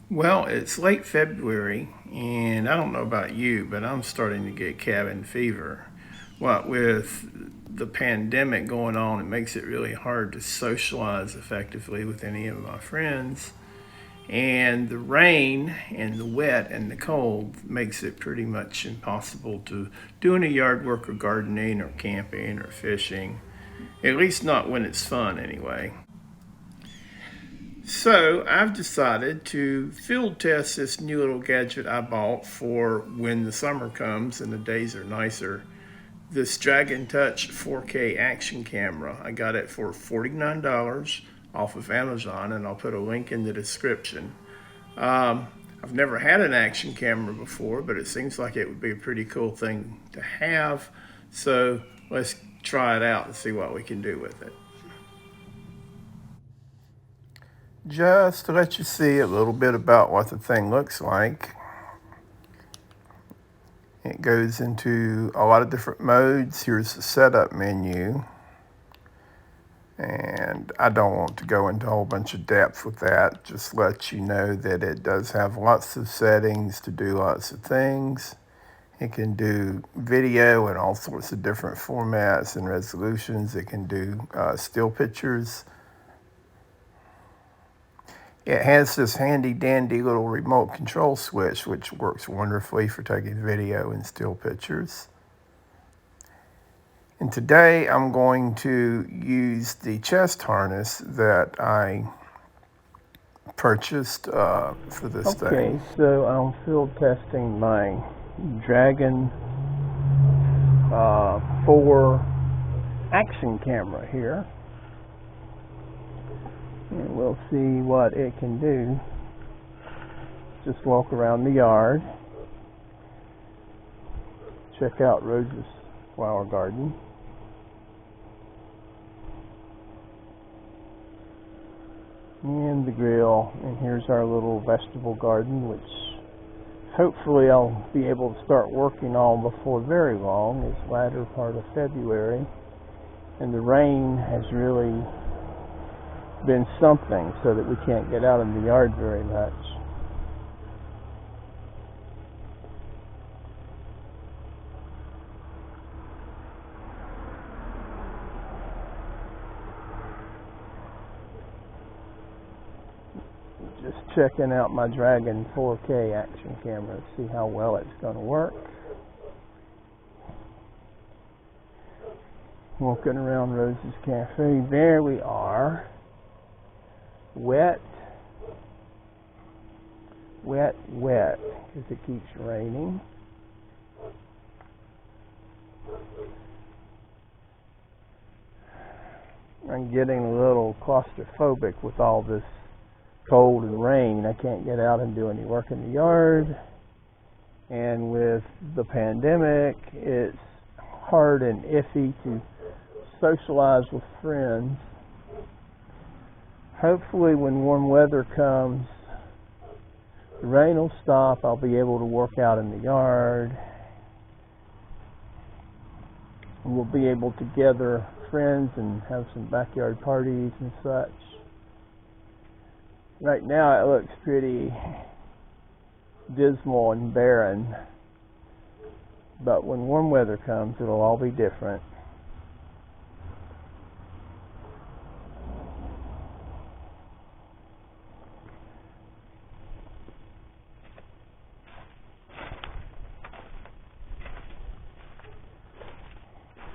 Well, it's late February, and I don't know about you, but I'm starting to get cabin fever. What with the pandemic going on, it makes it really hard to socialize effectively with any of my friends. And the rain and the wet and the cold makes it pretty much impossible to do any yard work or gardening or camping or fishing, at least not when it's fun anyway. So I've decided to field test this new little gadget I bought for when the summer comes and the days are nicer. This DragonTouch 4K action camera. I got it for $49 off of Amazon, and I'll put a link in the description. Um, I've never had an action camera before, but it seems like it would be a pretty cool thing to have. So let's try it out and see what we can do with it. Just to let you see a little bit about what the thing looks like. It goes into a lot of different modes. Here's the setup menu. And I don't want to go into a whole bunch of depth with that. Just let you know that it does have lots of settings to do lots of things. It can do video in all sorts of different formats and resolutions. It can do still pictures. It has this handy dandy little remote control switch, which works wonderfully for taking video and still pictures. And today I'm going to use the chest harness that I purchased for this thing. Okay, so I'm field testing my Dragon 4 action camera here. And we'll see what it can do. Just walk around the yard. Check out Rose's flower garden. And the grill. And here's our little vegetable garden, which hopefully I'll be able to start working on before very long. It's latter part of February. And the rain has really been something so that we can't get out in the yard very much. Just checking out my Dragon 4K action camera to see how well it's going to work. Walking around Rose's Cafe. There we are. Wet, wet, wet, because it keeps raining. I'm getting a little claustrophobic with all this cold and rain. I can't get out and do any work in the yard. And with the pandemic, it's hard and iffy to socialize with friends. Hopefully when warm weather comes, the rain will stop. I'll be able to work out in the yard. We'll be able to gather friends and have some backyard parties and such. Right now it looks pretty dismal and barren. But when warm weather comes, it'll all be different.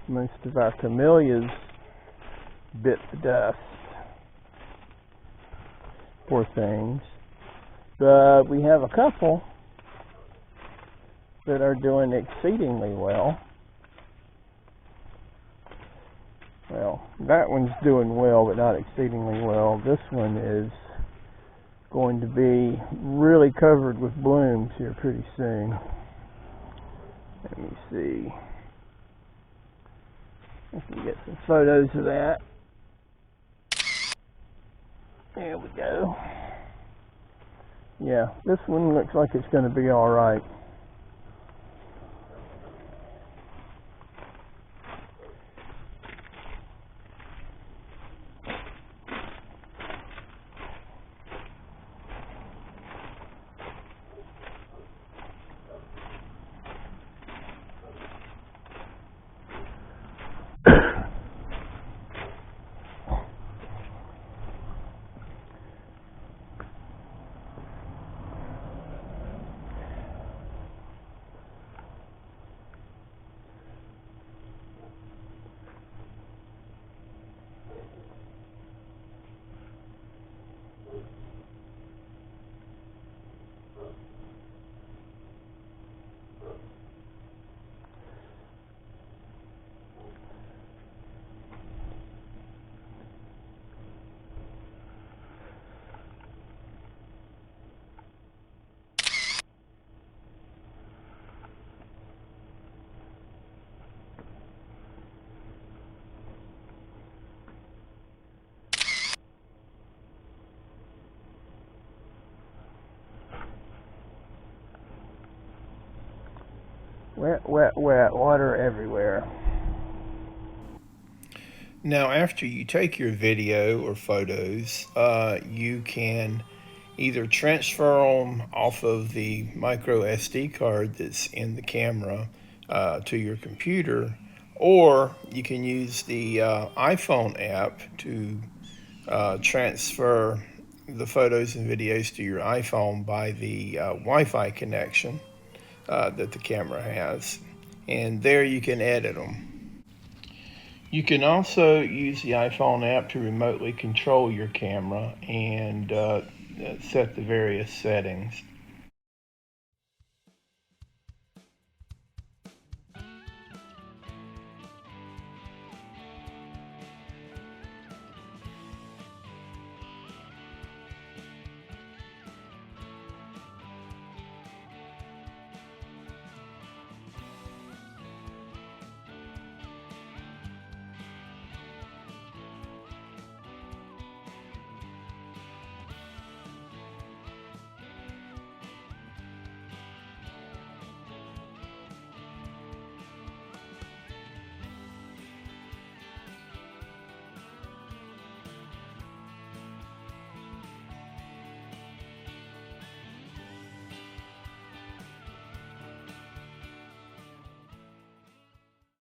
Most of our camellias bit the dust. Poor things. But we have a couple that are doing exceedingly well. Well, that one's doing well, but not exceedingly well. This one is going to be really covered with blooms here pretty soon. Let me see. I can get some photos of that. There we go. Yeah, this one looks like it's going to be all right. Wet, wet, wet, water everywhere. Now, after you take your video or photos, you can either transfer them off of the micro SD card that's in the camera to your computer, or you can use the iPhone app to transfer the photos and videos to your iPhone by the Wi-Fi connection that the camera has, and there you can edit them. You can also use the iPhone app to remotely control your camera and set the various settings.